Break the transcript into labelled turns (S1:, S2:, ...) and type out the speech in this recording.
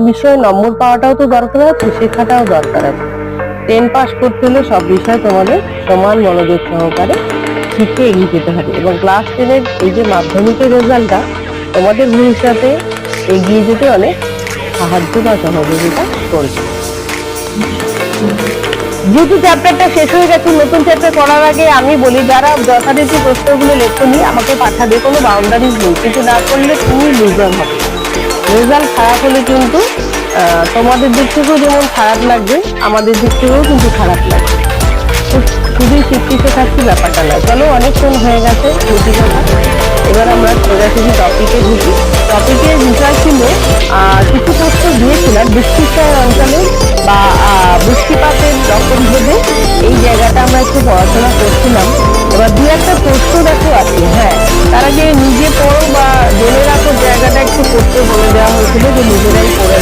S1: বিষয়ে নম্বর পাওয়াটাও তো দরকার আছে, শেখাটাও দরকার আছে। 10 পাস করতে হলে সব বিষয় তোমাদের সমান মনোযোগ সহকারে শিখে এগিয়ে যেতে হবে, এবং ক্লাস 10-এর এই যে মাধ্যমিকের রেজাল্টটা তোমাদের ভবিষ্যতে এগিয়ে যেতে অনেক সাহায্য বা সহযোগিতা করবে। যেহেতু চ্যাপ্টারটা শেষ হয়ে গেছে, নতুন চ্যাপ্টার করার আগে আমি বলি, যারা যথারীতি প্রশ্নগুলো লেখনি আমাকে পাঠাবে, কোনো বাউন্ডারিজ নেই, কিছু না করলে তুমি লুজার হবে। রেজাল্ট খারাপ হলে কিন্তু তোমাদের দিক থেকেও যেমন খারাপ লাগবে, আমাদের দিক থেকেও কিন্তু খারাপ লাগবে। তো শুধুই শিক্ষিত থাকছি ব্যাপারটা না। চলো, অনেকক্ষণ হয়ে গেছে বেশি কথা, এবার আমরা সোজাসুজি টপিকে ঢুকি। টপিকের বিষয় ছিল কিছু প্রশ্ন দিয়েছিলাম বৃষ্টিপাত অঞ্চলে বা বৃষ্টিপাতের রকম ভেবে এই জায়গাটা আমরা একটু পড়াশোনা করছিলাম। এবার দু একটা প্রশ্ন দেখো আছে, হ্যাঁ, তার আগে নিজে পড়ো বা জেনে রাখো জায়গাটা একটু করতে বলে দেওয়া হয়েছিল, যে নিজেরাই পড়ে